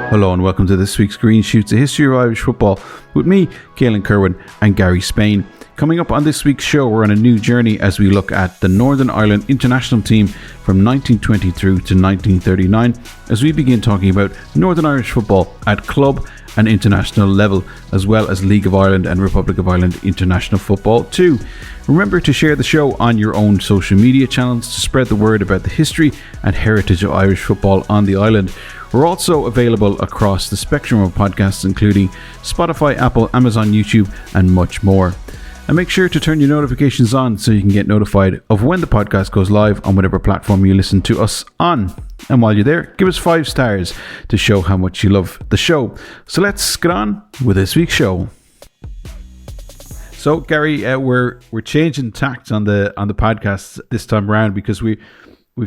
Hello and welcome to this week's Green Shoots, a history of Irish football with me, Kehlan and Gary Spain. Coming up on this week's show, we're on a new journey as we look at the Northern Ireland international team from 1920 through to 1939 as we begin talking about Northern Irish football at club and international level, as well as League of Ireland and Republic of Ireland international football too. Remember to share the show on your own social media channels to spread the word about the history and heritage of Irish football on the island. We're also available across the spectrum of podcasts, including Spotify, Apple, Amazon, YouTube, and much more. And make sure to turn your notifications on so you can get notified of when the podcast goes live on whatever platform you listen to us on. And while you're there, give us 5 stars to show how much you love the show. So let's get on with this week's show. So Gary, we're changing tact on the podcast this time around because we've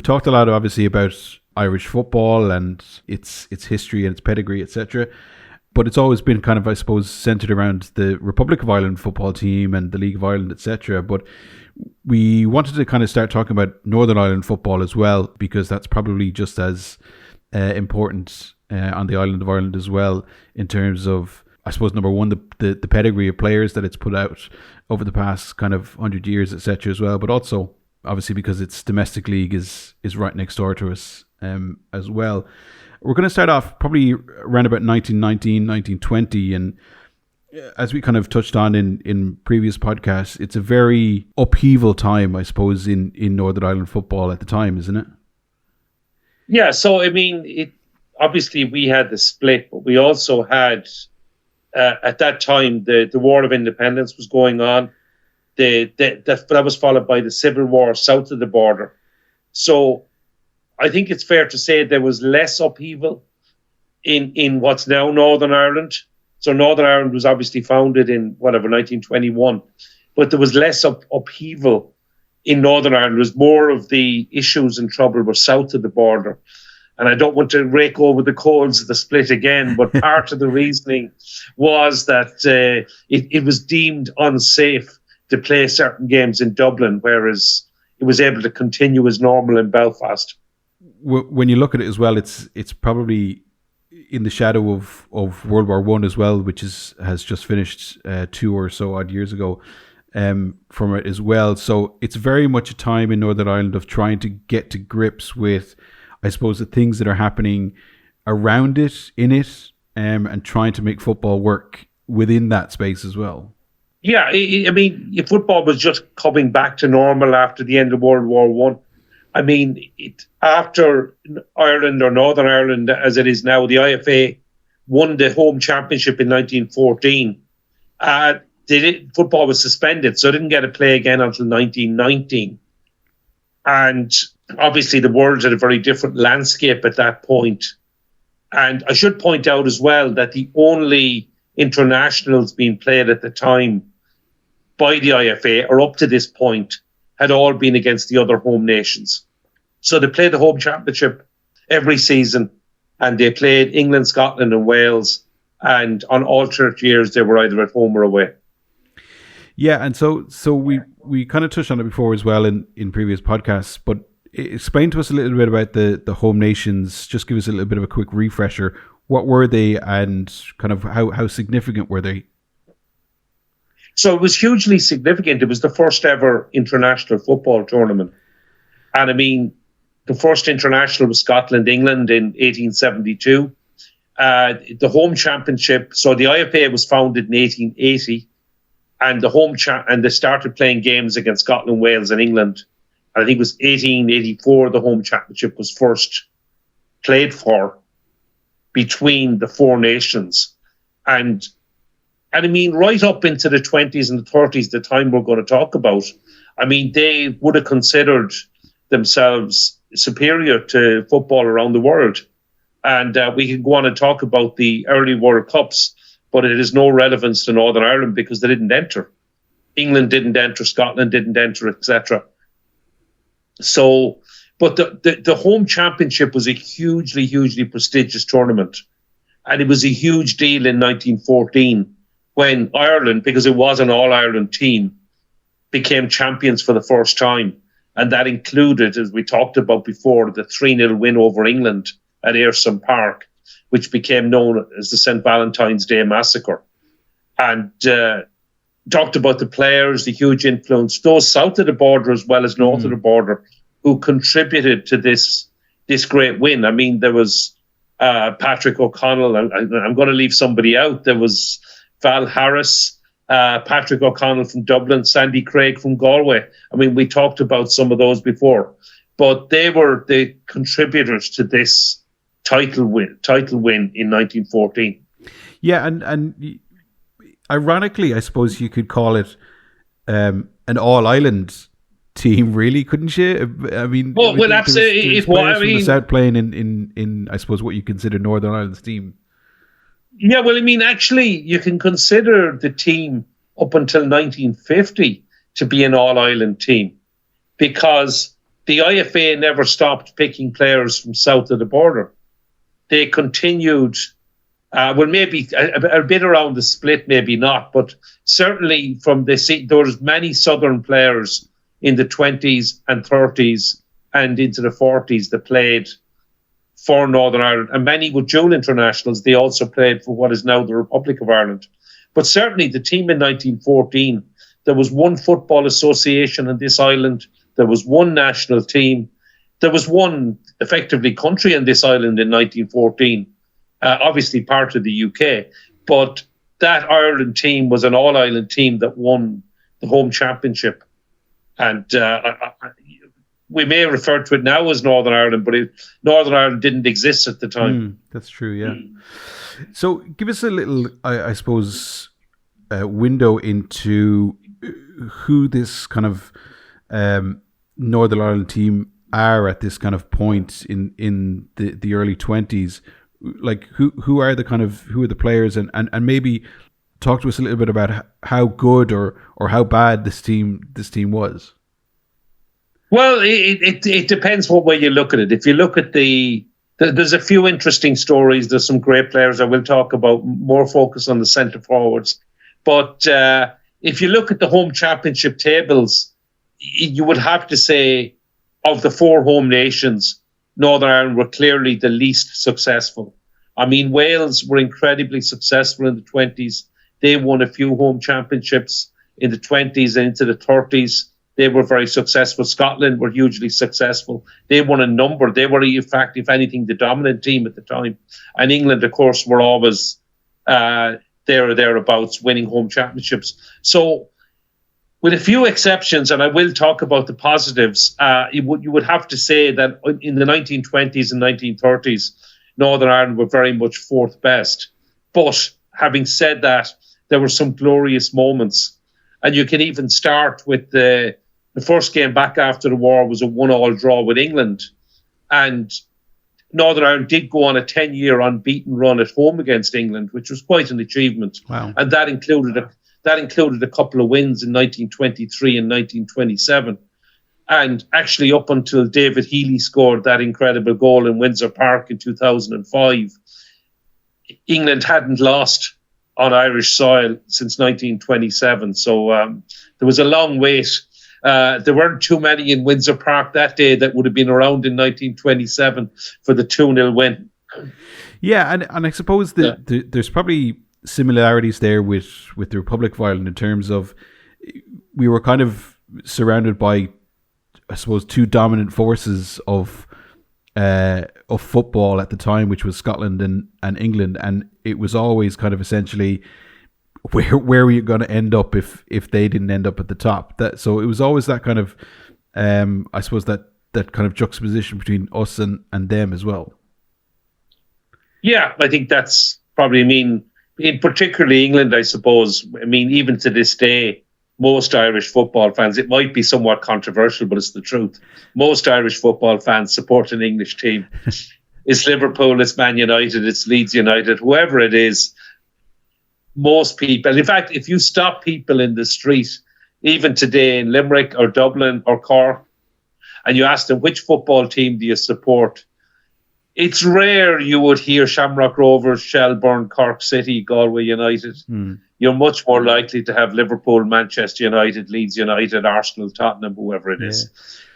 talked a lot, obviously, about Irish football and its history and its pedigree, etc. But it's always been kind of, I suppose, centered around the Republic of Ireland football team and the League of Ireland, etc. But we wanted to kind of start talking about Northern Ireland football as well, because that's probably just as important on the island of Ireland as well, in terms of, I suppose, number one, the pedigree of players that it's put out over the past kind of 100 years, etc. as well, but also obviously because its domestic league is right next door to us as well. We're going to start off probably around about 1919, 1920, and as we kind of touched on in previous podcasts, it's a very upheaval time, I suppose, in Northern Ireland football at the time, isn't it? Yeah, so I mean, obviously we had the split, but we also had, at that time, the War of Independence was going on. That was followed by the Civil War south of the border. So I think it's fair to say there was less upheaval in what's now Northern Ireland. So Northern Ireland was obviously founded in 1921, but there was less upheaval in Northern Ireland. There was more of the issues and trouble were south of the border. And I don't want to rake over the coals of the split again, but part of the reasoning was that it was deemed unsafe to play certain games in Dublin, whereas it was able to continue as normal in Belfast. When you look at it as well, it's probably in the shadow of World War I as well, which has just finished 2 or so odd years ago from it as well. So it's very much a time in Northern Ireland of trying to get to grips with, I suppose, the things that are happening around it, in it, and trying to make football work within that space as well. Yeah, I mean, football was just coming back to normal after the end of World War I. I mean, after Ireland, or Northern Ireland as it is now, the IFA won the home championship in 1914. Football was suspended, so it didn't get to play again until 1919. And obviously the world had a very different landscape at that point. And I should point out as well that the only internationals being played at the time by the IFA, or up to this point, had all been against the other home nations. So they played the home championship every season, and they played England, Scotland and Wales, and on alternate years they were either at home or away. Yeah, and so we kind of touched on it before as well in previous podcasts, but explain to us a little bit about the home nations. Just give us a little bit of a quick refresher. What were they, and kind of how significant were they? So it was hugely significant. It was the first ever international football tournament. And I mean, the first international was Scotland-England in 1872. The home championship, so the IFA was founded in 1880, and and they started playing games against Scotland, Wales and England. And I think it was 1884 the home championship was first played for between the 4 nations. And I mean, right up into the 20s and the 30s, the time we're going to talk about, I mean, they would have considered themselves superior to football around the world. And we can go on and talk about the early World Cups, but it has no relevance to Northern Ireland because they didn't enter. England didn't enter, Scotland didn't enter, etc. So, but the home championship was a hugely, hugely prestigious tournament. And it was a huge deal in 1914 when Ireland, because it was an all-Ireland team, became champions for the first time. And that included, as we talked about before, the 3-0 win over England at Ayresome Park, which became known as the St. Valentine's Day Massacre. And talked about the players, the huge influence, those south of the border as well as north of the border, who contributed to this great win. I mean, there was Patrick O'Connell. I'm going to leave somebody out. There was Val Harris, Patrick O'Connell from Dublin, Sandy Craig from Galway. I mean, we talked about some of those before, but they were the contributors to this title win in 1914. Yeah, and ironically, I suppose you could call it an all-island team, really, couldn't you? I mean, well, absolutely. There's players from the South playing in I suppose what you consider Northern Ireland's team. Yeah, well, I mean, actually, you can consider the team up until 1950 to be an all-island team, because the IFA never stopped picking players from south of the border. They continued, maybe a bit around the split, maybe not, but certainly from there was many southern players in the 20s and 30s and into the 40s that played for Northern Ireland, and many were dual internationals. They also played for what is now the Republic of Ireland. But certainly the team in 1914, there was one football association in this island, there was one national team, there was one effectively country in this island in 1914, obviously part of the UK, but that Ireland team was an all-island team that won the home championship. And we may refer to it now as Northern Ireland, but Northern Ireland didn't exist at the time. That's true, yeah. So give us a little, I suppose, window into who this kind of Northern Ireland team are at this kind of point in the early 20s. Like who are the players, and maybe talk to us a little bit about how good or how bad this team was. Well, it depends what way you look at it. If you look at there's a few interesting stories. There's some great players I will talk about, more focus on the centre forwards. But if you look at the home championship tables, you would have to say of the four home nations, Northern Ireland were clearly the least successful. I mean, Wales were incredibly successful in the 20s. They won a few home championships in the 20s and into the 30s. They were very successful. Scotland were hugely successful. They won a number. They were, in fact, if anything, the dominant team at the time. And England, of course, were always there or thereabouts, winning home championships. So, with a few exceptions, and I will talk about the positives, you would have to say that in the 1920s and 1930s, Northern Ireland were very much fourth best. But having said that, there were some glorious moments. And you can even start with the first game back after the war was a 1-1 draw with England. And Northern Ireland did go on a 10-year unbeaten run at home against England, which was quite an achievement. Wow. And that included a couple of wins in 1923 and 1927. And actually up until David Healy scored that incredible goal in Windsor Park in 2005, England hadn't lost on Irish soil since 1927. So there was a long wait. There weren't too many in Windsor Park that day that would have been around in 1927 for the 2-0 win. Yeah, and I suppose there's probably similarities there with the Republic of Ireland in terms of we were kind of surrounded by, I suppose, two dominant forces of football at the time, which was Scotland and England, and it was always kind of essentially where were you going to end up if they didn't end up at the top. So it was always that kind of I suppose that kind of juxtaposition between us and them as well. Yeah, I think that's probably, in particularly England, I suppose. I mean, even to this day, most Irish football fans, it might be somewhat controversial, but it's the truth. Most Irish football fans support an English team. It's Liverpool, it's Man United, it's Leeds United, whoever it is. Most people, in fact, if you stop people in the street, even today in Limerick or Dublin or Cork, and you ask them, which football team do you support? It's rare you would hear Shamrock Rovers, Shelbourne, Cork City, Galway United. You're much more likely to have Liverpool, Manchester United, Leeds United, Arsenal, Tottenham, whoever it is.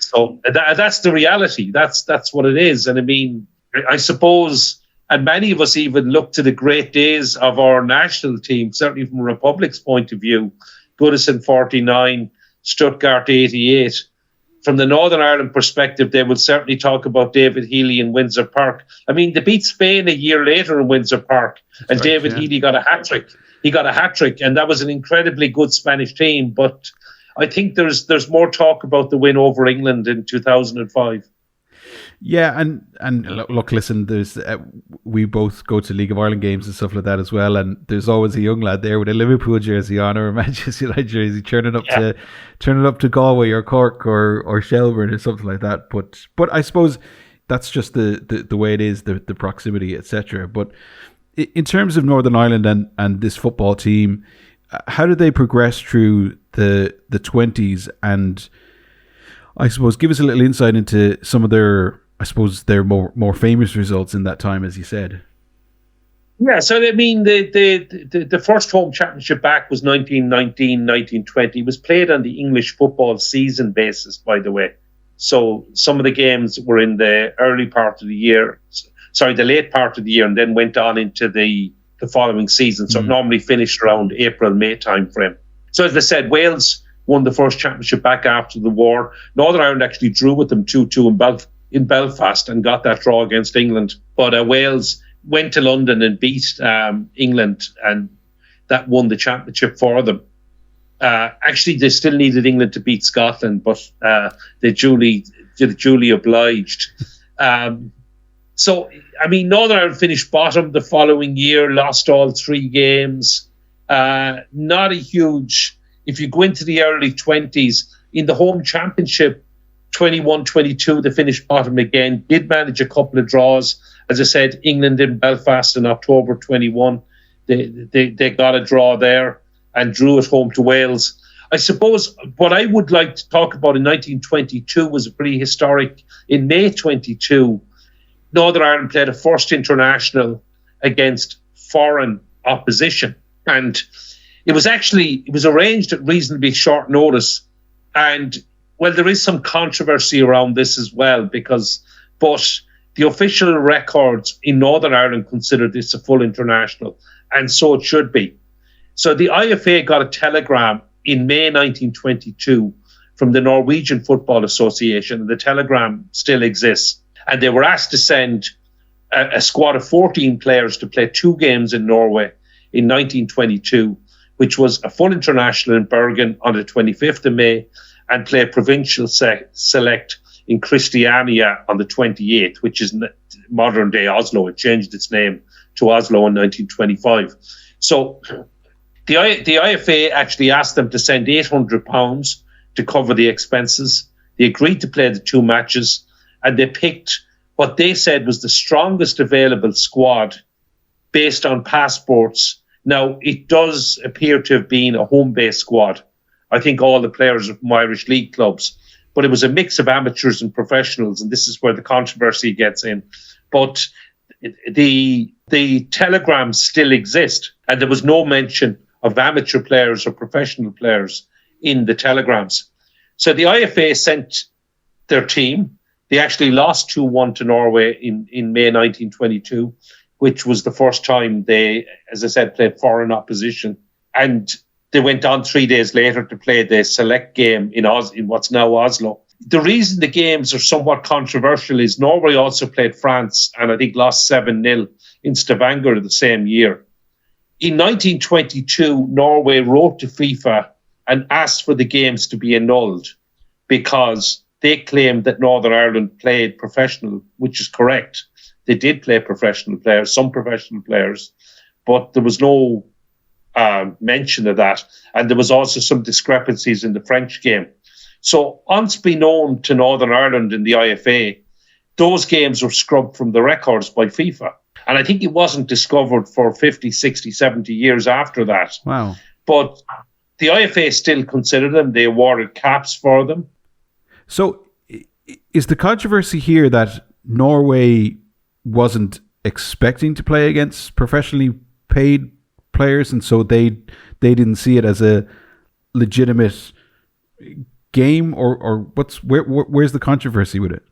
So that's the reality. That's what it is. And I mean, I suppose, and many of us even look to the great days of our national team, certainly from Republic's point of view, Goodison 49, Stuttgart 88. From the Northern Ireland perspective, they will certainly talk about David Healy in Windsor Park. I mean, they beat Spain a year later in Windsor Park, and David Healy got a hat-trick. He got a hat-trick, and that was an incredibly good Spanish team. But I think there's more talk about the win over England in 2005. Yeah, and look, listen, there's we both go to League of Ireland games and stuff like that as well, and there's always a young lad there with a Liverpool jersey on or a Manchester United jersey turning up to Galway or Cork or Shelbourne or something like that. But I suppose that's just the way it is, the proximity, etc. But in terms of Northern Ireland and this football team, how did they progress through the 20s? And I suppose give us a little insight into some of their more famous results in that time, as you said. Yeah, so I mean, the first home championship back was 1919, 1920. It was played on the English football season basis, by the way. So some of the games were in the late part of the year, and then went on into the following season. So it normally finished around April, May timeframe. So as I said, Wales won the first championship back after the war. Northern Ireland actually drew with them 2-2 in Belfast and got that draw against England. But Wales went to London and beat England, and that won the championship for them. Actually, they still needed England to beat Scotland, but they duly obliged. So, I mean, Northern Ireland finished bottom the following year, lost all 3 games. Not a huge... If you go into the early 20s, in the home championship, 21-22, they finished bottom again, did manage a couple of draws. As I said, England in Belfast in October 21, they got a draw there and drew at home to Wales. I suppose what I would like to talk about in 1922 was a pretty historic. In May 22, Northern Ireland played a first international against foreign opposition. And it was arranged at reasonably short notice. And, well, there is some controversy around this as well, but the official records in Northern Ireland consider this a full international, and so it should be. So the IFA got a telegram in May 1922 from the Norwegian Football Association, and the telegram still exists. And they were asked to send a squad of 14 players to play 2 games in Norway in 1922, which was a full international in Bergen on the 25th of May, and play a provincial select in Christiania on the 28th, which is modern-day Oslo. It changed its name to Oslo in 1925. So the IFA actually asked them to send £800 to cover the expenses. They agreed to play the 2 matches, and they picked what they said was the strongest available squad based on passports. Now, it does appear to have been a home-based squad. I think all the players are from Irish League clubs, but it was a mix of amateurs and professionals, and this is where the controversy gets in. But the telegrams still exist, and there was no mention of amateur players or professional players in the telegrams. So the IFA sent their team. They actually lost 2-1 to Norway in May 1922, which was the first time they, as I said, played foreign opposition. And they went on 3 days later to play the select game in what's now Oslo. The reason the games are somewhat controversial is Norway also played France and I think lost 7-0 in Stavanger the same year. In 1922, Norway wrote to FIFA and asked for the games to be annulled because they claimed that Northern Ireland played professional, which is correct. They did play professional players, some professional players, but there was no mention of that. And there was also some discrepancies in the French game. So, unbeknown to Northern Ireland and the IFA, those games were scrubbed from the records by FIFA. And I think it wasn't discovered for 50, 60, 70 years after that. Wow. But the IFA still considered them. They awarded caps for them. So, is the controversy here that Norway wasn't expecting to play against professionally paid players, and so they didn't see it as a legitimate game, or where's the controversy with it?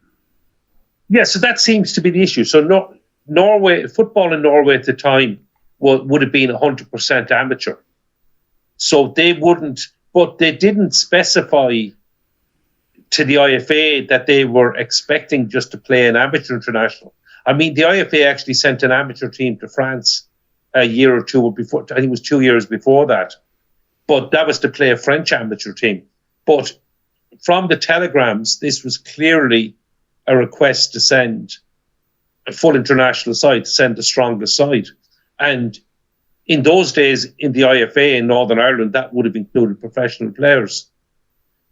Yeah, so that seems to be the issue. So Norway, football in Norway at the time would have been 100% amateur. So they wouldn't, but they didn't specify to the IFA that they were expecting just to play an amateur international. I mean, the IFA actually sent an amateur team to France a year or two before. I think it was 2 years before that. But that was to play a French amateur team. But from the telegrams, this was clearly a request to send a full international side, to send the strongest side. And in those days, in the IFA in Northern Ireland, that would have included professional players.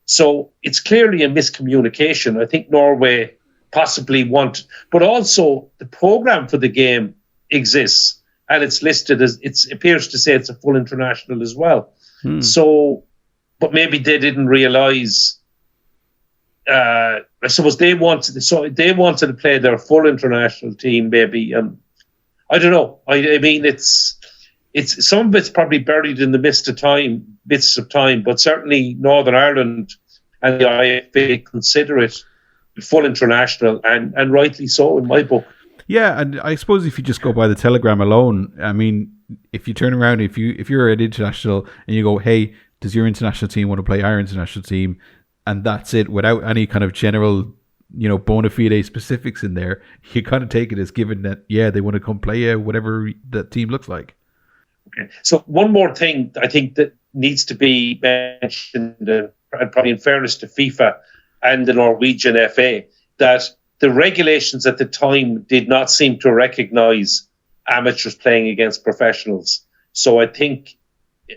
So it's clearly a miscommunication. I think Norway possibly want, but also the program for the game exists, and it's listed as, it appears to say it's a full international as well. So, but maybe they didn't realise. I suppose they wanted to play their full international team, maybe. I don't know. I mean, it's some of it's probably buried in the bits of time, but certainly Northern Ireland and the IFA consider it full international, and rightly so in my book. Yeah, and I suppose if you just go by the telegram alone, I mean, if you turn around, if you're an international and you go, hey, does your international team want to play our international team? And that's it, without any kind of general, bona fide specifics in there, you kind of take it as given that, yeah, they want to come play whatever that team looks like. Okay. So one more thing I think that needs to be mentioned, and probably in fairness to FIFA and the Norwegian FA, that the regulations at the time did not seem to recognise amateurs playing against professionals. So I think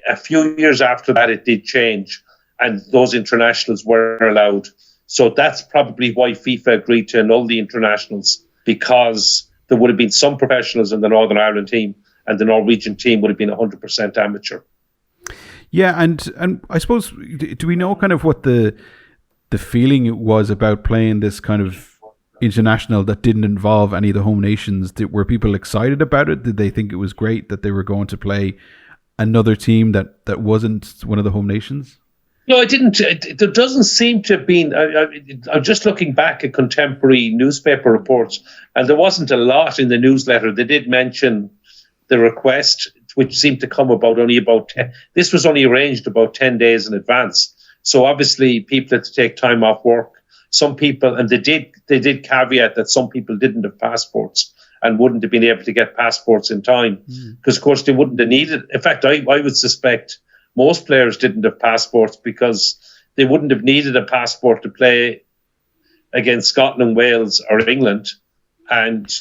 a few years after that, it did change, and those internationals were allowed. So that's probably why FIFA agreed to annul the internationals, because there would have been some professionals in the Northern Ireland team, and the Norwegian team would have been 100% amateur. Yeah, and I suppose, do we know kind of what the feeling was about playing this kind of international that didn't involve any of the home nations? Were people excited about it? Did they think it was great that they were going to play another team that wasn't one of the home nations? No, it didn't. There doesn't seem to have been. I'm just looking back at contemporary newspaper reports, and there wasn't a lot in the newsletter. They did mention the request, which seemed to come about only about 10. This was only arranged about 10 days in advance. So obviously people had to take time off work. Some people, and they did caveat that some people didn't have passports and wouldn't have been able to get passports in time, because of course they wouldn't have needed. In fact, I would suspect most players didn't have passports because they wouldn't have needed a passport to play against Scotland, Wales or England. And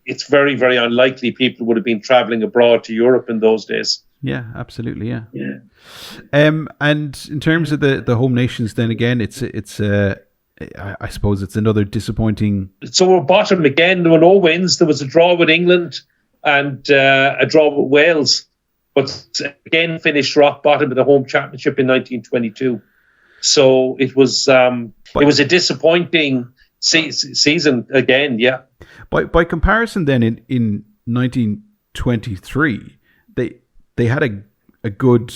it's very, very unlikely people would have been travelling abroad to Europe in those days. Yeah, absolutely. Yeah. And in terms of the home nations, then again, it's I suppose it's another disappointing. So we're bottom again. There were no wins. There was a draw with England and a draw with Wales, but again finished rock bottom of the home championship in 1922. So it was a disappointing season again. Yeah. By comparison, then in 1923, they had a good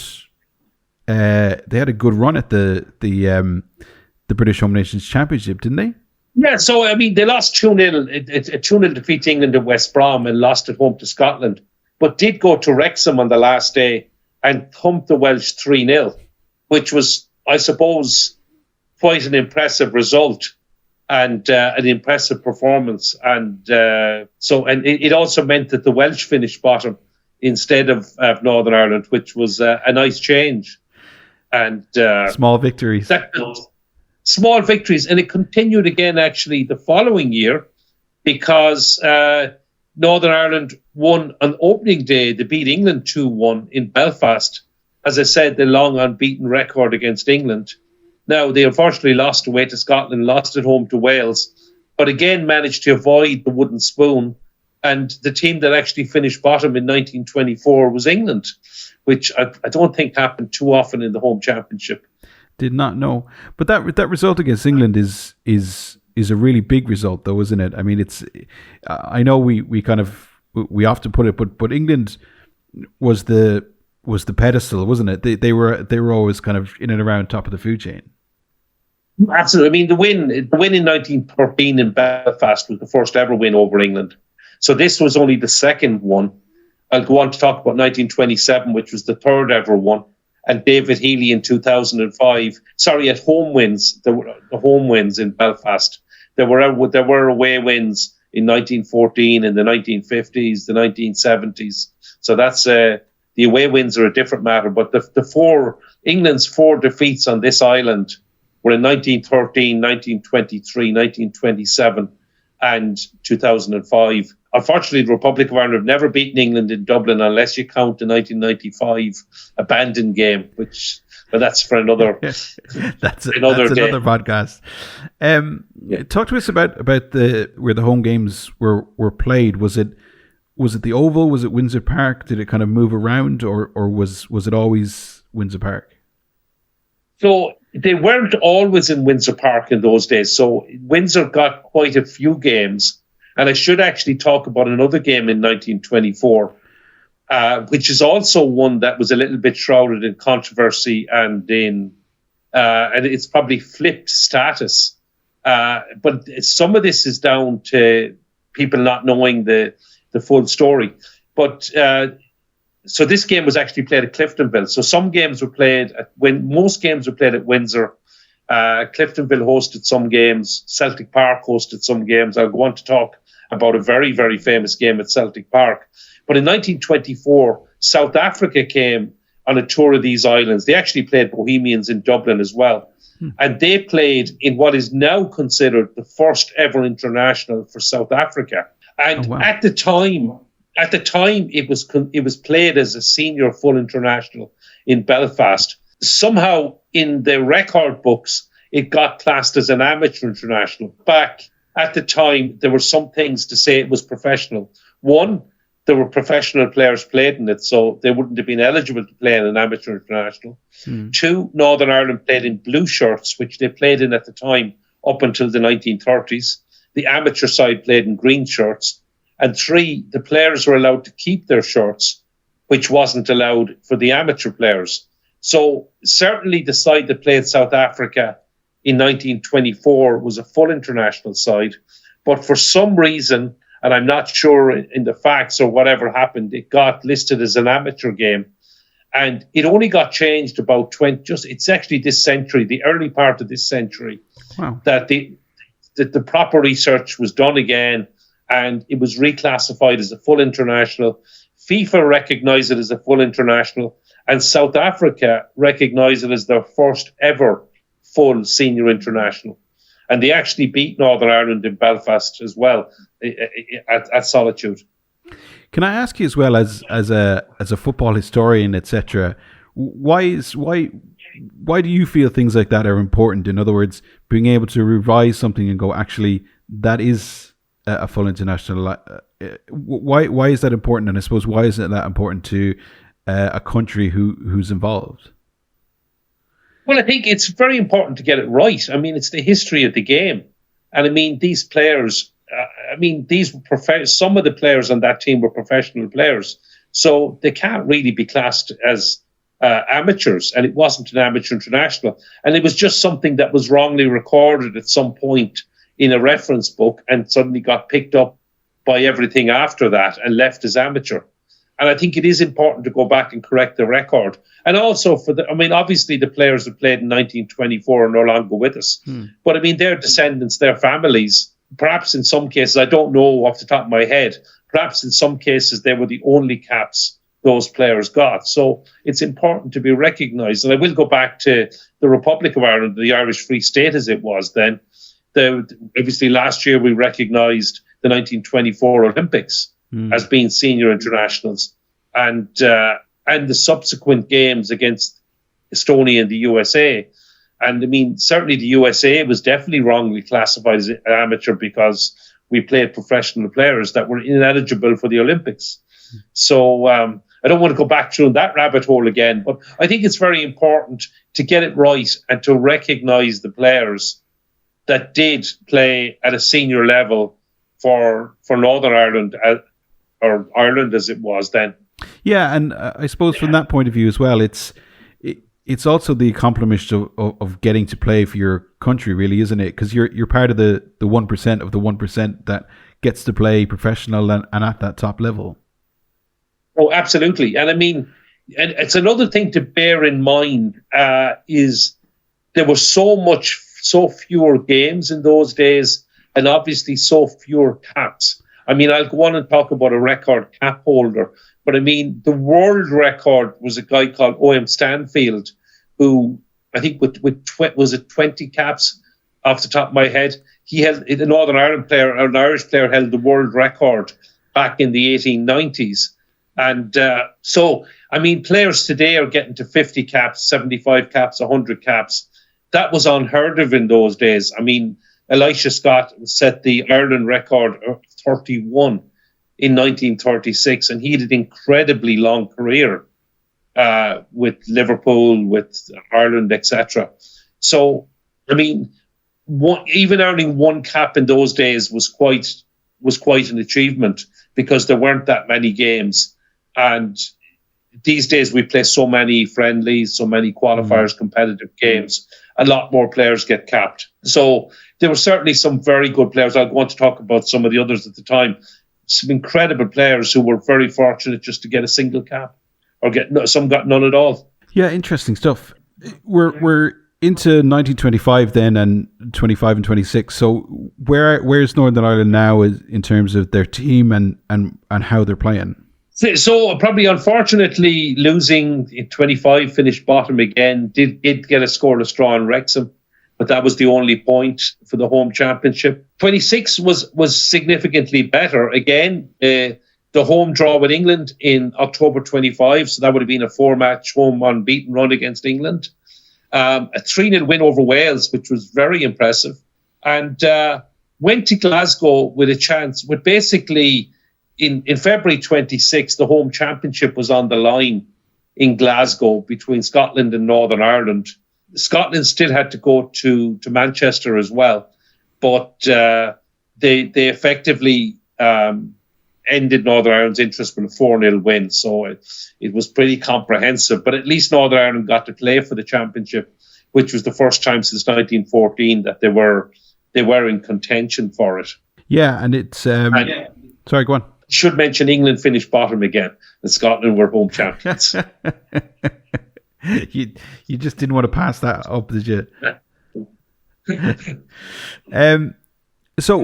run at the British Home Nations Championship, didn't they? Yeah, so I mean they lost 2-0, a 2-0 defeat to England at West Brom, and lost at home to Scotland, but did go to Wrexham on the last day and thumped the Welsh 3-0, which was, I suppose, quite an impressive result and an impressive performance. And it also meant that the Welsh finished bottom instead of Northern Ireland, which was a nice change. And small victories. Small victories. And it continued again, actually, the following year, because Northern Ireland won on opening day. They beat England 2-1 in Belfast. As I said, the long unbeaten record against England. Now, they unfortunately lost away to Scotland, lost at home to Wales, but again managed to avoid the wooden spoon. And the team that actually finished bottom in 1924 was England, which I don't think happened too often in the home championship. Did not know. But that result against England is a really big result, though, isn't it? I mean, it's. I know we often put it, but England was the pedestal, wasn't it? They were always kind of in and around top of the food chain. Absolutely. I mean, the win in 1913 in Belfast was the first ever win over England. So this was only the second one. I'll go on to talk about 1927, which was the third ever one, and David Healy in 2005. Sorry, at home wins. The home wins in Belfast. There were away wins in 1914, in the 1950s, the 1970s. So that's the away wins are a different matter. But England's four defeats on this island were in 1913, 1923, 1927, and 2005. Unfortunately, the Republic of Ireland have never beaten England in Dublin unless you count the 1995 abandoned game, but that's for another that's another podcast. Talk to us about where the home games were played. Was it the Oval? Was it Windsor Park? Did it kind of move around, or was it always Windsor Park? So they weren't always in Windsor Park in those days. So Windsor got quite a few games. And I should actually talk about another game in 1924, which is also one that was a little bit shrouded in controversy and it's probably flipped status. But some of this is down to people not knowing the full story. But so this game was actually played at Cliftonville. So some games were played most games were played at Windsor. Cliftonville hosted some games. Celtic Park hosted some games. I'll go on to talk about a very, very famous game at Celtic Park. But in 1924, South Africa came on a tour of these islands. They actually played Bohemians in Dublin as well. And they played in what is now considered the first ever international for South Africa. And at the time, it was played as a senior full international in Belfast. Somehow, in the record books, it got classed as an amateur international. Back at the time, there were some things to say it was professional. One, there were professional players played in it, so they wouldn't have been eligible to play in an amateur international. Two, Northern Ireland played in blue shirts, which they played in at the time up until the 1930s. The amateur side played in green shirts. And three, the players were allowed to keep their shirts, which wasn't allowed for the amateur players. So certainly the side that played South Africa in 1924 was a full international side. But for some reason, and I'm not sure in the facts or whatever happened, it got listed as an amateur game. And it only got changed about it's actually this century, the early part of this century, that the proper research was done again and it was reclassified as a full international. FIFA recognized it as a full international and South Africa recognized it as their first ever full senior international. And they actually beat Northern Ireland in Belfast as well at Solitude. Can I ask you as well, as a football historian, etc., why do you feel things like that are important? In other words, being able to revise something and go, actually, that is a full international. Why is that important? And I suppose why is it that important to a country who's involved? Well, I think it's very important to get it right. I mean, it's the history of the game. And I mean, these players, some of the players on that team were professional players. So they can't really be classed as amateurs. And it wasn't an amateur international. And it was just something that was wrongly recorded at some point in a reference book and suddenly got picked up by everything after that and left as amateur. And I think it is important to go back and correct the record. And also obviously the players that played in 1924 are no longer with us. But I mean, their descendants, their families, perhaps in some cases, I don't know off the top of my head, perhaps in some cases they were the only caps those players got. So it's important to be recognised. And I will go back to the Republic of Ireland, the Irish Free State as it was then. Obviously last year we recognised the 1924 Olympics as being senior internationals, and the subsequent games against Estonia and the USA. And I mean, certainly the USA was definitely wrongly classified as amateur because we played professional players that were ineligible for the Olympics. So I don't want to go back through that rabbit hole again, but I think it's very important to get it right and to recognise the players that did play at a senior level for Northern Ireland, or Ireland as it was then. Yeah, and I suppose from that point of view as well, it's also the accomplishment of getting to play for your country, really, isn't it? Because you're part of the 1% of the 1% that gets to play professional and at that top level. Oh, absolutely. And I mean, and it's another thing to bear in mind is there were so fewer games in those days, and obviously so fewer caps. I mean, I'll go on and talk about a record cap holder, but I mean, the world record was a guy called O.M. Stanfield, who I think was it 20 caps off the top of my head. He held a Northern Ireland player, an Irish player, held the world record back in the 1890s. And so, I mean, players today are getting to 50 caps, 75 caps, 100 caps. That was unheard of in those days. I mean, Elisha Scott set the Ireland record of 31 in 1936, and he had an incredibly long career with Liverpool, with Ireland, etc. So, I mean, even earning one cap in those days was quite an achievement because there weren't that many games. And these days we play so many friendlies, so many qualifiers, competitive games. A lot more players get capped. So there were certainly some very good players. I want to talk about some of the others at the time. Some incredible players who were very fortunate just to get a single cap, or some got none at all. Yeah, interesting stuff. We're into 1925 then, and 25 and 26. So where's Northern Ireland now in terms of their team and how they're playing? So probably unfortunately losing in 25, finished bottom again, did get a scoreless draw in Wrexham, but that was the only point for the home championship. 26 was significantly better. Again, the home draw with England in October 25, so that would have been a 4-match home unbeaten run against England. A 3-0 win over Wales, which was very impressive. And went to Glasgow with a chance, with basically... In February 26, the home championship was on the line in Glasgow between Scotland and Northern Ireland. Scotland still had to go to Manchester as well, but they effectively ended Northern Ireland's interest with a 4-0 win. So it was pretty comprehensive, but at least Northern Ireland got to play for the championship, which was the first time since 1914 that they were in contention for it. Yeah, and it's... sorry, go on. Should mention England finished bottom again and Scotland were home champions. you just didn't want to pass that up, did you? So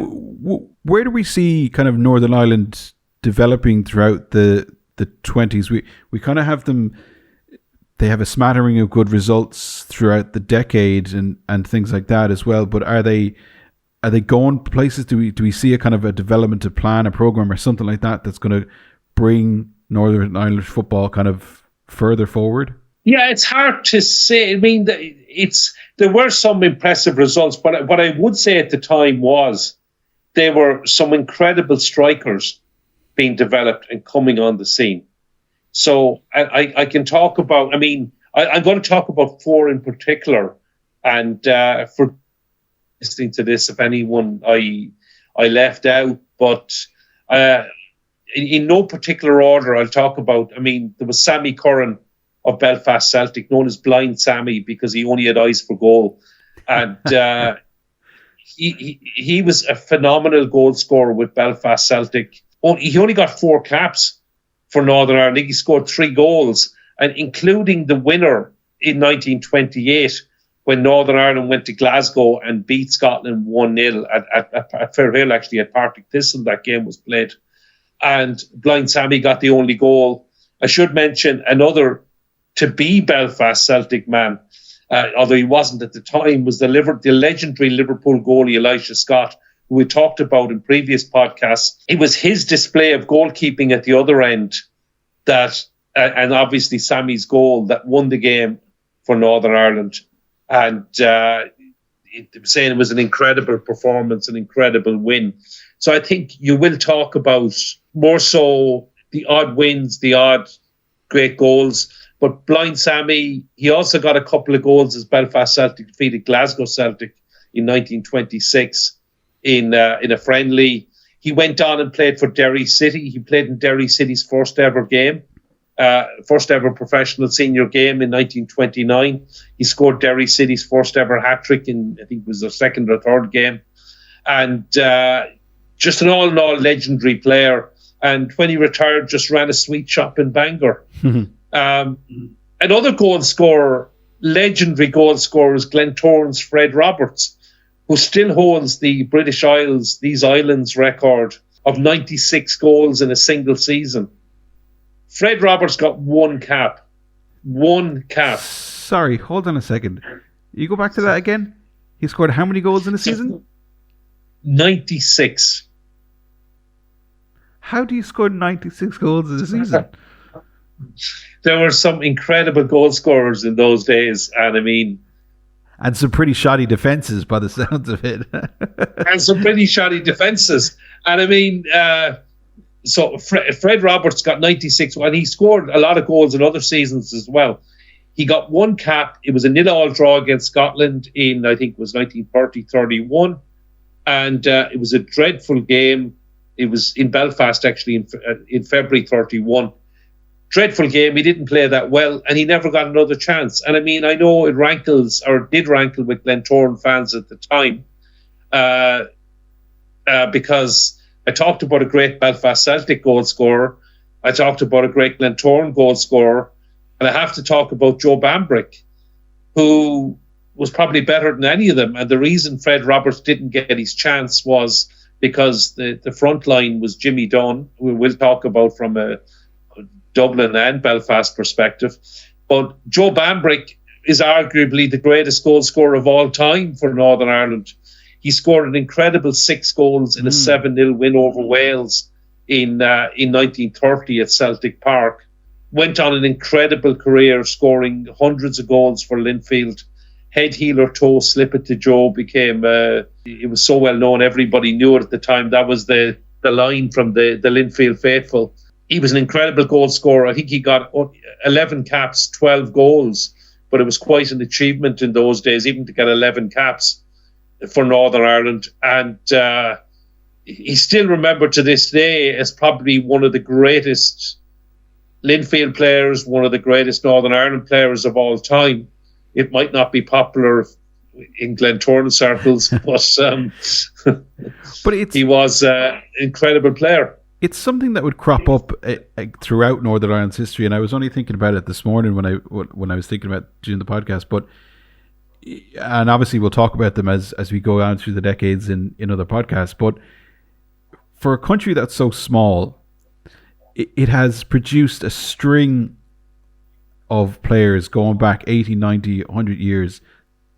where do we see kind of Northern Ireland developing throughout the 20s? We kind of have them, they have a smattering of good results throughout the decade and things like that as well, but are they going places? Do we see a kind of a development plan, a program or something like that that's going to bring Northern Irish football kind of further forward? Yeah, it's hard to say. I mean, there were some impressive results, but what I would say at the time was there were some incredible strikers being developed and coming on the scene. So I can talk about, I mean, I'm going to talk about 4 in particular, and for listening to this, if anyone I left out, but in no particular order, I'll talk about, I mean, there was Sammy Curran of Belfast Celtic, known as Blind Sammy because he only had eyes for goal. And he was a phenomenal goal scorer with Belfast Celtic. He only got 4 caps for Northern Ireland. He scored 3 goals, and including the winner in 1928, when Northern Ireland went to Glasgow and beat Scotland 1-0 at Fairhill, actually at Partick Thistle, that game was played. And Blind Sammy got the only goal. I should mention another to-be Belfast Celtic man, although he wasn't at the time, was the legendary Liverpool goalie Elisha Scott, who we talked about in previous podcasts. It was his display of goalkeeping at the other end that, and obviously Sammy's goal, that won the game for Northern Ireland. And saying it was an incredible performance, an incredible win. So I think you will talk about more so the odd wins, the odd great goals. But Blind Sammy, he also got a couple of goals as Belfast Celtic defeated Glasgow Celtic in 1926 in a friendly. He went on and played for Derry City. He played in Derry City's first ever game first ever professional senior game in 1929. He scored Derry City's first ever hat-trick in, I think it was their second or third game. And just an all-in-all legendary player. And when he retired, just ran a sweet shop in Bangor. Another goal scorer, legendary goal scorer, is Glentoran's Fred Roberts, who still holds the British Isles, these islands record of 96 goals in a single season. Fred Roberts got one cap. One cap. Sorry, hold on a second. You go back to that again? He scored how many goals in a season? 96. How do you score 96 goals in a season? There were some incredible goal scorers in those days, and I mean... And some pretty shoddy defences by the sounds of it. And some pretty shoddy defences. And I mean, so Fred Roberts got 96, and he scored a lot of goals in other seasons as well. He got one cap. It was a 0-0 draw against Scotland in, I think it was 1930-31. And it was a dreadful game. It was in Belfast, actually, in February 31. Dreadful game. He didn't play that well, and he never got another chance. And I mean, I know it rankles, or did rankle, with Glentoran fans at the time, because I talked about a great Belfast Celtic goal scorer. I talked about a great Glentoran goal scorer, and I have to talk about Joe Bambrick, who was probably better than any of them. And the reason Fred Roberts didn't get his chance was because the front line was Jimmy Dunn, who we'll talk about from a Dublin and Belfast perspective. But Joe Bambrick is arguably the greatest goal scorer of all time for Northern Ireland. He scored an incredible 6 goals in a 7-0 win over Wales in 1930 at Celtic Park. Went on an incredible career, scoring hundreds of goals for Linfield. Head, heel or toe, slip it to Joe became, it was so well known, everybody knew it at the time. That was the line from the Linfield faithful. He was an incredible goal scorer. I think he got 11 caps, 12 goals, but it was quite an achievement in those days, even to get 11 caps for Northern Ireland. And he's still remembered to this day as probably one of the greatest Linfield players, one of the greatest Northern Ireland players of all time. It might not be popular in Glentoran circles, but he was an incredible player. It's something that would crop up throughout Northern Ireland's history, and I was only thinking about it this morning when I was thinking about doing the podcast. And obviously we'll talk about them as we go on through the decades in other podcasts. But for a country that's so small, it has produced a string of players going back 80, 90, 100 years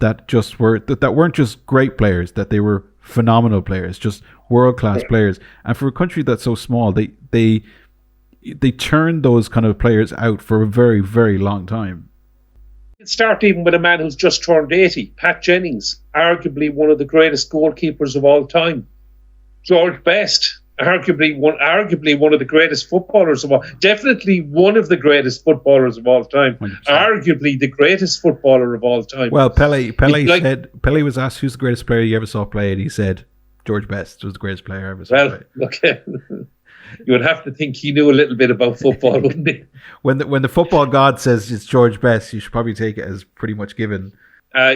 that weren't just great players, that they were phenomenal players, just world-class players. And for a country that's so small, they turn those kind of players out for a very, very long time. It started even with a man who's just turned 80, Pat Jennings, arguably one of the greatest goalkeepers of all time. George Best, arguably one of the greatest footballers of all, definitely one of the greatest footballers of all time, 100%. Arguably the greatest footballer of all time. Well, Pele was asked who's the greatest player you ever saw play, and he said George Best was the greatest player I ever saw play. Okay. You would have to think he knew a little bit about football, wouldn't he? When the football god says it's George Best, you should probably take it as pretty much given.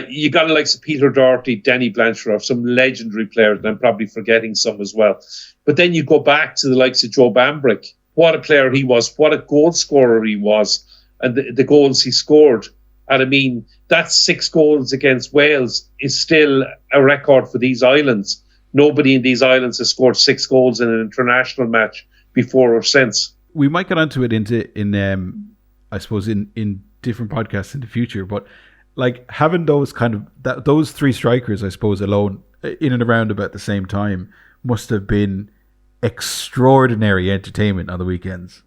You got the likes of Peter Doherty, Denny Blanchard, some legendary players, and I'm probably forgetting some as well. But then you go back to the likes of Joe Bambrick. What a player he was, what a goal scorer he was, and the goals he scored. And I mean, that 6 goals against Wales is still a record for these islands. Nobody in these islands has scored 6 goals in an international match before or since. We might get onto it in different podcasts in the future, but like having those those 3 strikers, I suppose, alone in and around about the same time must have been extraordinary entertainment on the weekends.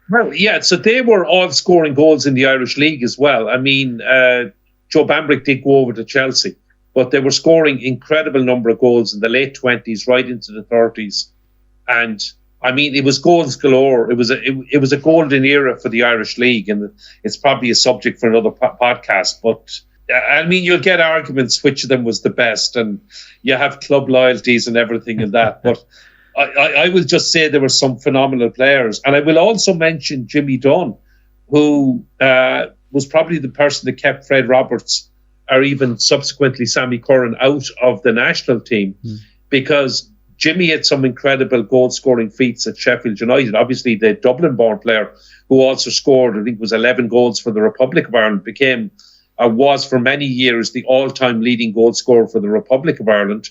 Well, yeah, so they were all scoring goals in the Irish League as well. I mean, Joe Bambrick did go over to Chelsea, but they were scoring incredible number of goals in the late 20s, right into the 30s. And I mean, it was goals galore. It was a golden era for the Irish League, and it's probably a subject for another podcast. But I mean, you'll get arguments which of them was the best, and you have club loyalties and everything and that. But I will just say there were some phenomenal players. And I will also mention Jimmy Dunn, who was probably the person that kept Fred Roberts, or even subsequently Sammy Curran, out of the national team, because Jimmy had some incredible goal-scoring feats at Sheffield United. Obviously, the Dublin-born player who also scored, I think it was 11 goals for the Republic of Ireland, was for many years the all-time leading goal scorer for the Republic of Ireland.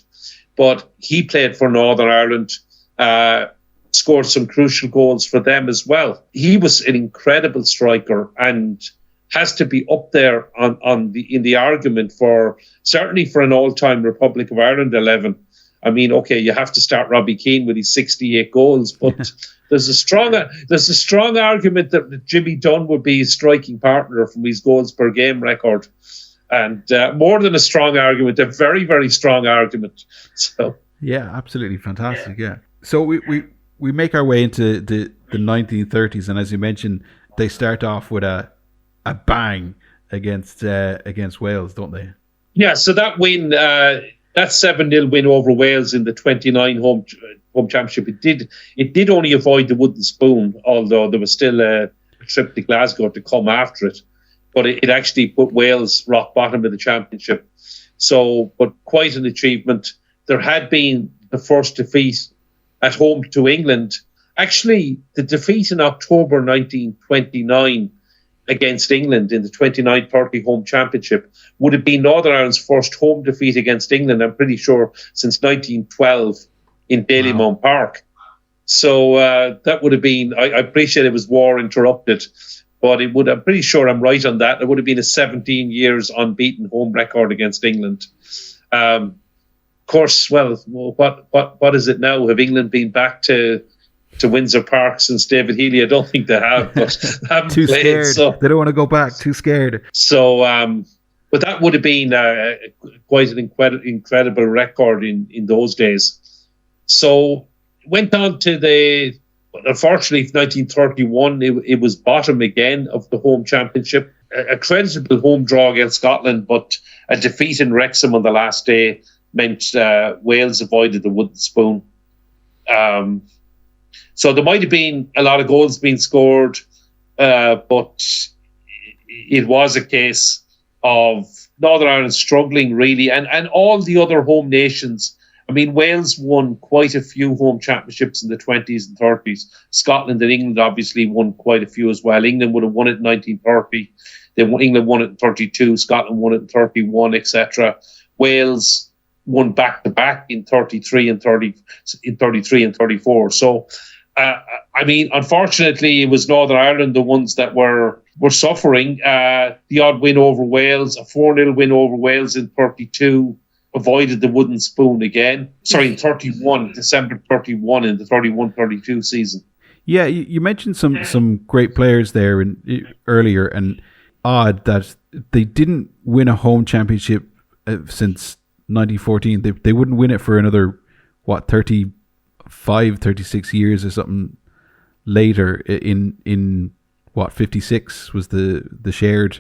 But he played for Northern Ireland, scored some crucial goals for them as well. He was an incredible striker and has to be up there in the argument for, certainly for an all-time Republic of Ireland 11. I mean, okay, you have to start Robbie Keane with his 68 goals, but there's a strong argument that Jimmy Dunn would be his striking partner from his goals per game record. And more than a strong argument, a very, very strong argument. So yeah, absolutely fantastic. Yeah. So we make our way into the 1930s, and as you mentioned, they start off with a bang against Wales, don't they? Yeah. So that win, that 7-0 win over Wales in the 29 home championship, it did only avoid the wooden spoon, although there was still a trip to Glasgow to come after it. But it actually put Wales rock bottom of the championship. So, but quite an achievement. There had been the first defeat at home to England. Actually, the defeat in October 1929 against England in the 29-30 home championship would have been Northern Ireland's first home defeat against England, I'm pretty sure, since 1912 in Dalymount Park. So that would have been, I appreciate it was war interrupted, but I'm pretty sure I'm right on that. It would have been a 17 years unbeaten home record against England. Of course, well, what is it now? Have England been back to Windsor Park since David Healy? I don't think they have, but they haven't too played, scared. so they don't want to go back. Too scared. So, but that would have been quite an incredible record in those days. So went on to unfortunately, 1931, it was bottom again of the home championship. A creditable home draw against Scotland, but a defeat in Wrexham on the last day meant Wales avoided the wooden spoon. So there might have been a lot of goals being scored, but it was a case of Northern Ireland struggling, really, and all the other home nations. I mean, Wales won quite a few home championships in the 20s and 30s. Scotland and England obviously won quite a few as well. England would have won it in 1930. England won it in 32. Scotland won it in 31, etc. Wales won back-to-back in 33 and 34. So, I mean, unfortunately, it was Northern Ireland, the ones that were suffering. The odd win over Wales, a 4-0 win over Wales in 32, avoided the wooden spoon again. Sorry, in 31, December 31 in the 31-32 season. Yeah, you mentioned some great players there earlier, and odd that they didn't win a home championship since 1914. They wouldn't win it for another, 36 years or something later. In 56 was the shared.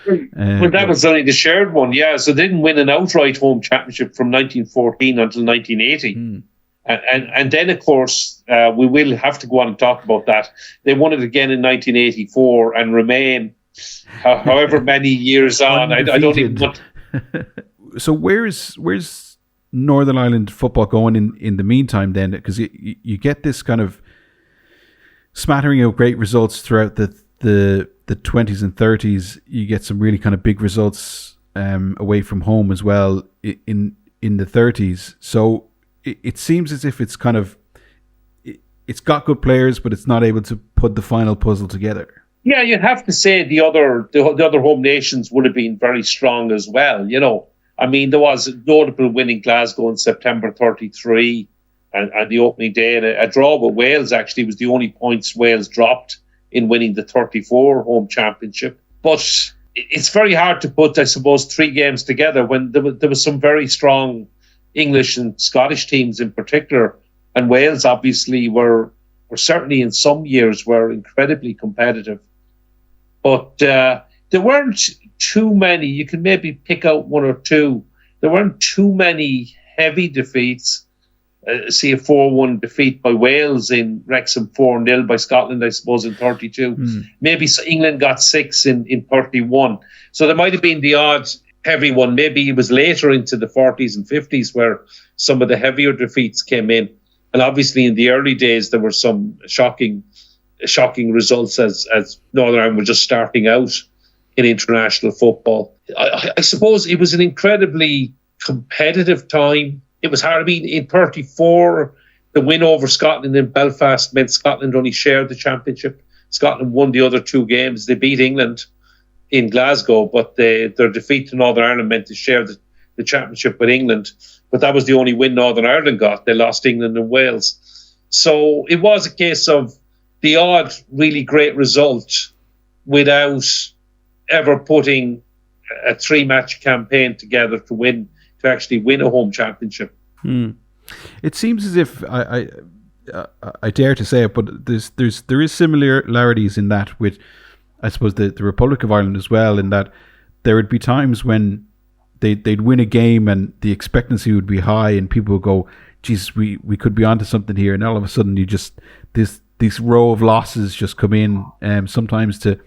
Well, that was only the shared one, yeah. So they didn't win an outright home championship from 1914 until 1980. And then, of course, we will have to go on and talk about that. They won it again in 1984 and remain, however many years on. I don't even want... So where's Northern Ireland football going in the meantime then? Because you get this kind of smattering of great results throughout the 20s and 30s. You get some really kind of big results away from home as well in the 30s. So it seems as if it's kind of it's got good players, but it's not able to put the final puzzle together. Yeah, you'd have to say the other home nations would have been very strong as well. You know, I mean, there was a notable win in Glasgow in September 33 and the opening day. And a draw with Wales actually was the only points Wales dropped in winning the 34 home championship. But it's very hard to put, I suppose, three games together when there was some very strong English and Scottish teams in particular. And Wales obviously were certainly in some years were incredibly competitive. But there weren't too many. You can maybe pick out one or two. There weren't too many heavy defeats. see a 4-1 defeat by Wales in Wrexham, 4-0 by Scotland, I suppose, in 32. Maybe England got 6 in 31. So there might have been the odd heavy one. Maybe it was later into the 40s and 50s where some of the heavier defeats came in. And obviously in the early days, there were some shocking results as Northern Ireland were just starting out in international football. I suppose it was an incredibly competitive time. It was hard. I mean, in 34, the win over Scotland in Belfast meant Scotland only shared the championship. Scotland won the other 2 games. They beat England in Glasgow, but their defeat to Northern Ireland meant to share the championship with England. But that was the only win Northern Ireland got. They lost England and Wales. So it was a case of the odd really great result without ever putting a 3-match campaign together to actually win a home championship. It seems as if I dare to say it, but there is similarities in that with, I suppose, the Republic of Ireland as well, in that there would be times when they'd win a game and the expectancy would be high and people would go, geez, we could be onto something here, and all of a sudden you just this row of losses just come in, sometimes to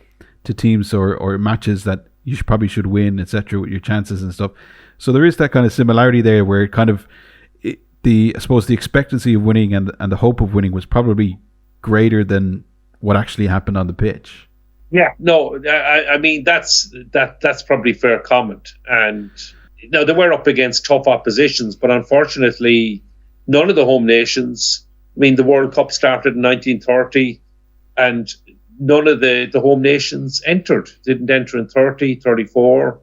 teams or matches that you probably should win, etc., with your chances and stuff. So there is that kind of similarity there, where it kind of I suppose the expectancy of winning and the hope of winning was probably greater than what actually happened on the pitch. Yeah, no, I mean that's probably fair comment. And now they were up against tough oppositions, but unfortunately, none of the home nations. I mean, the World Cup started in 1930, and none of the home nations didn't enter in 30, 34,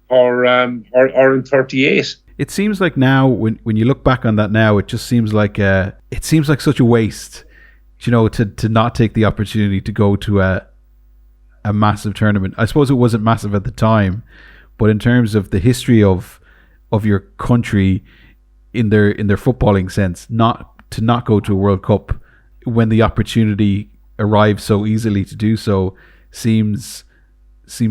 or in 38. It seems like now, when you look back on that now, it just seems like such a waste, to not take the opportunity to go to a massive tournament. I suppose it wasn't massive at the time, but in terms of the history of your country in their footballing sense, not go to a World Cup when the opportunity arrives so easily to do so seems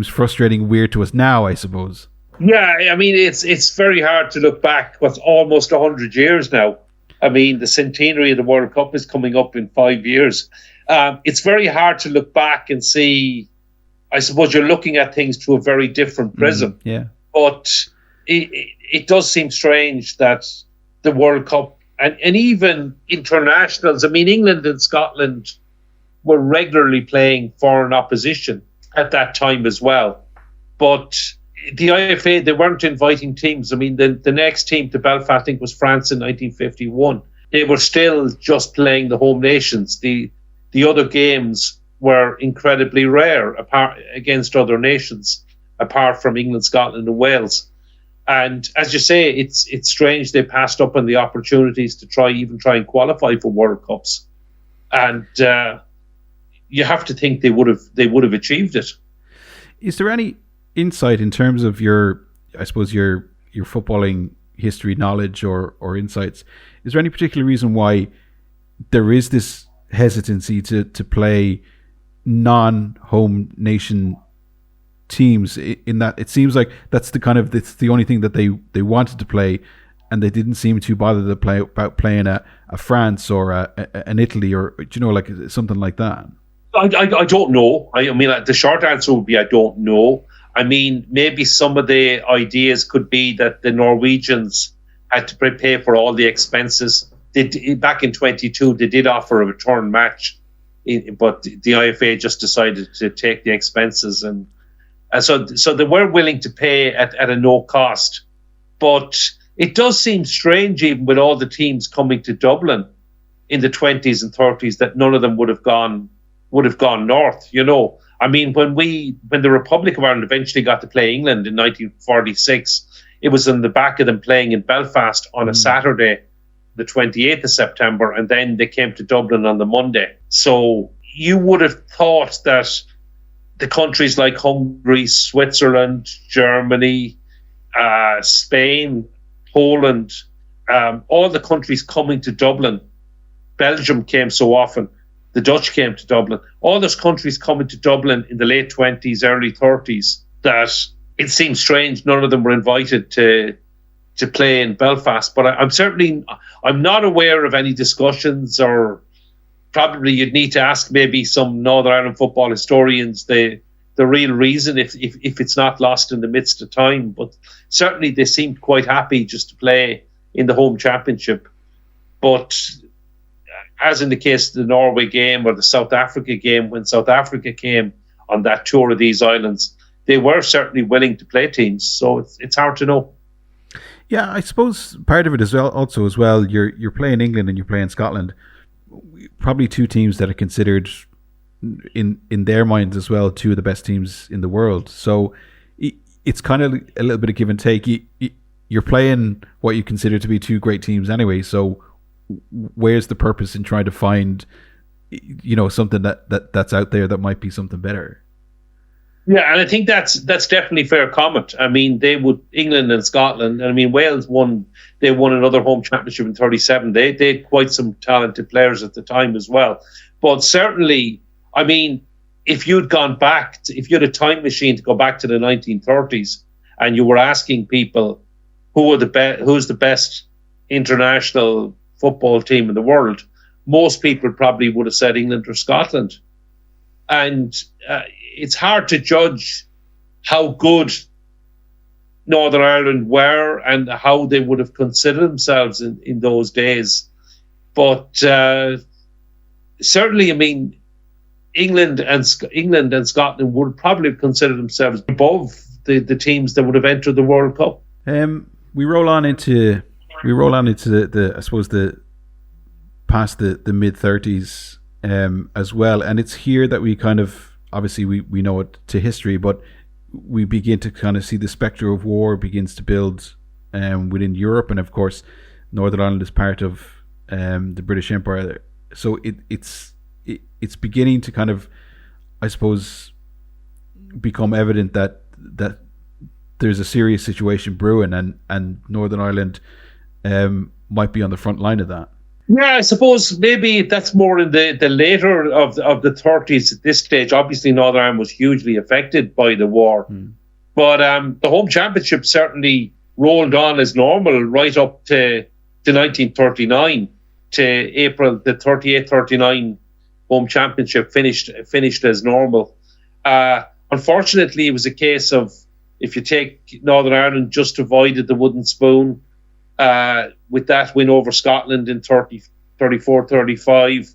frustrating, weird to us now, I suppose. Yeah, I mean, it's very hard to look back. What's almost 100 years now. I mean, the centenary of the World Cup is coming up in 5 years. It's very hard to look back and see. I suppose you're looking at things through a very different prism. Yeah. But it does seem strange that the World Cup and even internationals. I mean, England and Scotland were regularly playing foreign opposition at that time as well. But the IFA, they weren't inviting teams. I mean, the next team to Belfast, I think, was France in 1951. They were still just playing the home nations. The other games were incredibly rare against other nations, apart from England, Scotland, and Wales. And as you say, it's strange they passed up on the opportunities to try and qualify for World Cups. And you have to think they would have achieved it. Is there any insight in terms of your footballing history knowledge or insights? Is there any particular reason why there is this hesitancy to play non-home nation teams, in that it seems like it's the only thing that they wanted to play, and they didn't seem too bothered to play about playing a France or an Italy, or like something like that? I don't know. I mean, the short answer would be I don't know. I mean, maybe some of the ideas could be that the Norwegians had to pay for all the expenses. Back in 22, they did offer a return match, but the IFA just decided to take the expenses, and so they were willing to pay at a no cost. But it does seem strange, even with all the teams coming to Dublin in the 20s and 30s, that none of them would have gone north. I mean, when the Republic of Ireland eventually got to play England in 1946, it was in the back of them playing in Belfast on a Saturday, the 28th of September, and then they came to Dublin on the Monday. So you would have thought that the countries like Hungary, Switzerland, Germany, Spain, Poland, all the countries coming to Dublin, Belgium came so often, the Dutch came to Dublin, all those countries coming to Dublin in the late 20s, early 30s, that it seemed strange none of them were invited to to play in Belfast. But I'm not aware of any discussions, or probably you'd need to ask maybe some Northern Ireland football historians the real reason if it's not lost in the midst of time. But certainly they seemed quite happy just to play in the home championship. But as in the case of the Norway game or the South Africa game, when South Africa came on that tour of these islands, they were certainly willing to play teams. So it's hard to know. Yeah, I suppose part of it as well. You're playing England and you're playing Scotland, probably two teams that are considered in their minds as well two of the best teams in the world. So it's kind of a little bit of give and take. You're playing what you consider to be two great teams anyway. So where's the purpose in trying to find, something that's out there that might be something better? Yeah, and I think that's definitely fair comment. I mean, England and Scotland, and I mean Wales won another home championship in 1937. They had quite some talented players at the time as well. But certainly, I mean, if you'd gone back, if you had a time machine to go back to the 1930s, and you were asking people who's the best international football team in the world, most people probably would have said England or Scotland. And it's hard to judge how good Northern Ireland were and how they would have considered themselves in those days. But certainly, I mean, England and Scotland would probably have considered themselves above the teams that would have entered the World Cup. We roll on into the I suppose the past the mid 30s as well, and it's here that we kind of obviously we know it to history, but we begin to kind of see the spectre of war begins to build within Europe, and of course Northern Ireland is part of the British Empire. So it's beginning to kind of, I suppose, become evident that there's a serious situation brewing, and Northern Ireland might be on the front line of that. Yeah, I suppose maybe that's more in the later of the 30s at this stage. Obviously, Northern Ireland was hugely affected by the war. But the home championship certainly rolled on as normal right up to 1939, to April. The 38-39 home championship finished as normal. Unfortunately, it was a case of, if you take Northern Ireland, just avoided the wooden spoon with that win over Scotland in 34-35.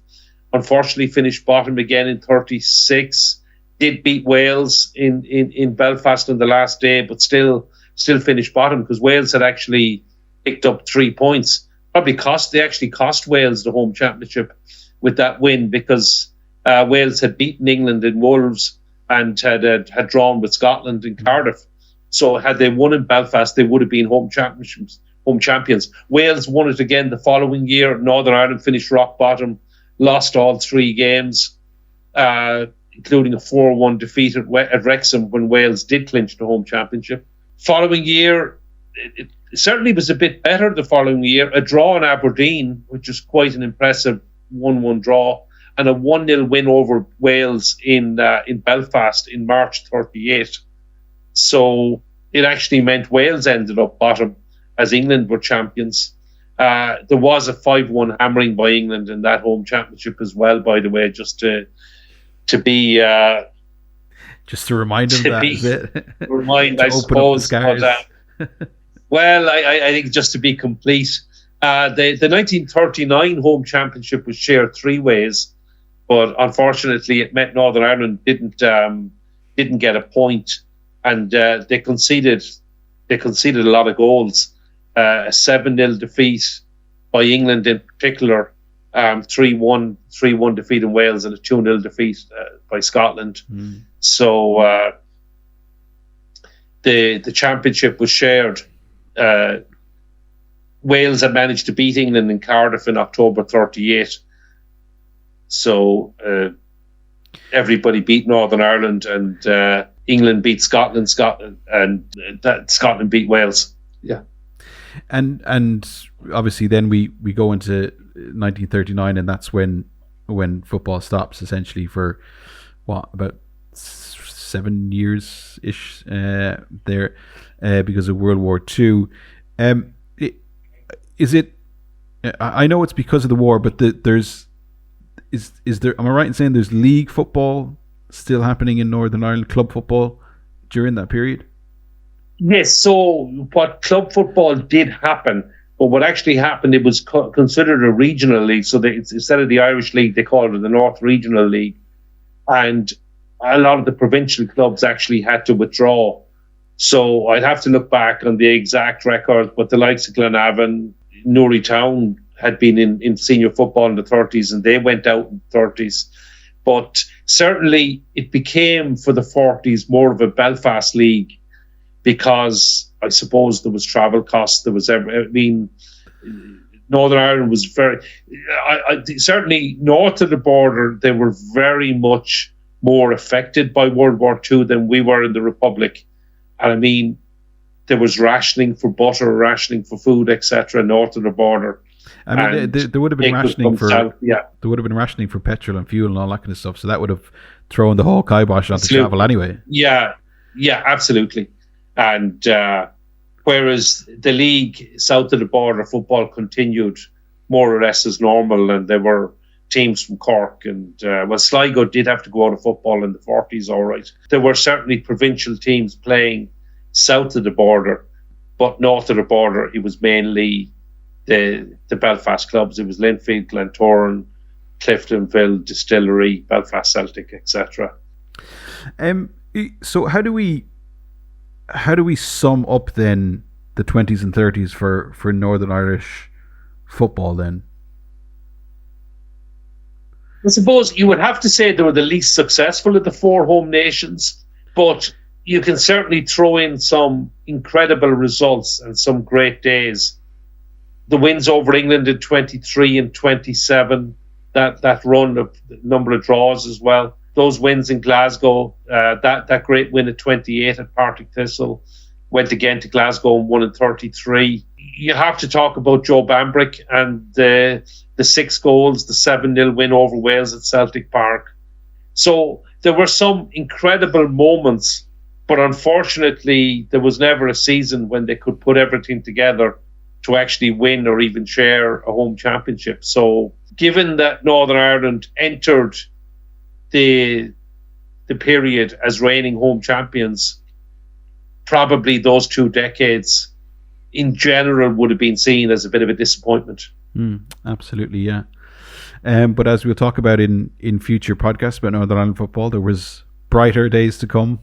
Unfortunately, finished bottom again in 36. Did beat Wales in Belfast on the last day, but still finished bottom, because Wales had actually picked up 3 points. They actually cost Wales the home championship with that win, because Wales had beaten England in Wolves and had drawn with Scotland in Cardiff. So had they won in Belfast, they would have been home champions. Wales won it again the following year. Northern Ireland finished rock bottom, lost all 3 games, including a 4-1 defeat at Wrexham when Wales did clinch the home championship. Following year, it certainly was a bit better the following year. A draw in Aberdeen, which was quite an impressive 1-1 draw, and a 1-0 win over Wales in Belfast in March 1938. So it actually meant Wales ended up bottom as England were champions. There was a 5-1 hammering by England in that home championship as well, by the way, just to remind them that, is it? Remind, I suppose. But, well, I think just to be complete, the 1939 home championship was shared 3 ways, but unfortunately it meant Northern Ireland didn't get a point, and they conceded a lot of goals. A 7-0 defeat by England in particular, 3-1 defeat in Wales, and a 2-0 defeat by Scotland. So the championship was shared. Wales had managed to beat England in Cardiff in October 1938. So everybody beat Northern Ireland, and England beat Scotland, and Scotland beat Wales. Yeah. And obviously then we go into 1939, and that's when football stops essentially for about 7 years ish there because of World War II. Is it? I know it's because of the war, but is there? Am I right in saying there's league football still happening in Northern Ireland, club football during that period? Yes. So what club football did happen, but what actually happened, it was considered a regional league. So instead of the Irish League, they called it the North Regional League, and a lot of the provincial clubs actually had to withdraw. So I'd have to look back on the exact record, but the likes of Glenavon, Newry Town had been in senior football in the 30s, and they went out in the 30s. But certainly it became, for the 40s, more of a Belfast league, because I suppose there was travel costs. There was, Northern Ireland was very, certainly north of the border, they were very much more affected by World War II than we were in the Republic. And I mean, there was rationing for butter, rationing for food, etc., north of the border. I mean, there would have been rationing for there would have been rationing for petrol and fuel and all that kind of stuff. So that would have thrown the whole kibosh on the travel anyway. Yeah, absolutely. And whereas the league south of the border, football continued more or less as normal, and there were teams from Cork and Sligo did have to go out of football in the 40s, all right. There were certainly provincial teams playing south of the border, but north of the border it was mainly the Belfast clubs. It was Linfield, Glentoran, Cliftonville, Distillery, Belfast Celtic, etc. So how do we sum up then the 20s and 30s for Northern Irish football then? I suppose you would have to say they were the least successful of the four home nations, but you can certainly throw in some incredible results and some great days. The wins over England in 23 and 27, that run of number of draws as well. Those wins in Glasgow, that great win at 28 at Partick Thistle, went again to Glasgow and won in 33. You have to talk about Joe Bambrick and the 6 goals, the 7-0 win over Wales at Celtic Park. So there were some incredible moments, but unfortunately there was never a season when they could put everything together to actually win or even share a home championship. So given that Northern Ireland entered the period as reigning home champions, probably those 2 decades in general would have been seen as a bit of a disappointment. Absolutely, yeah. But as we'll talk about in future podcasts about Northern Ireland football, there was brighter days to come,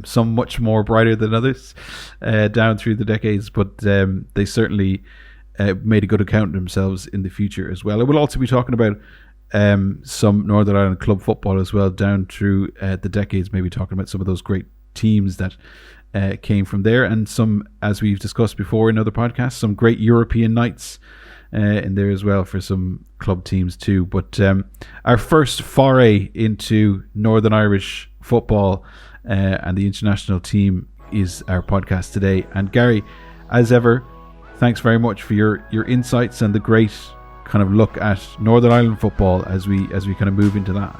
some much more brighter than others down through the decades, but they certainly made a good account of themselves in the future as well. And we'll also be talking about some Northern Ireland club football as well down through the decades, maybe talking about some of those great teams that came from there, and some, as we've discussed before in other podcasts, some great European nights in there as well for some club teams too. But our first foray into Northern Irish football and the international team is our podcast today. And Gary, as ever, thanks very much for your insights and the great kind of look at Northern Ireland football as we kind of move into that.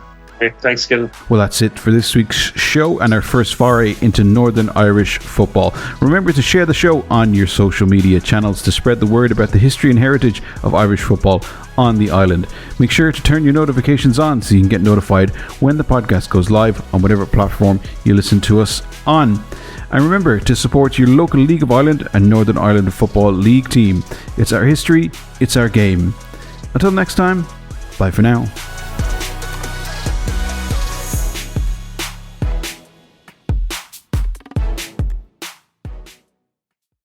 Thanks, Kehlan. Well, that's it for this week's show and our first foray into Northern Irish football. Remember to share the show on your social media channels to spread the word about the history and heritage of Irish football on the island. Make sure to turn your notifications on so you can get notified when the podcast goes live on whatever platform you listen to us on. And remember to support your local League of Ireland and Northern Ireland Football League team. It's our history, it's our game. Until next time, bye for now.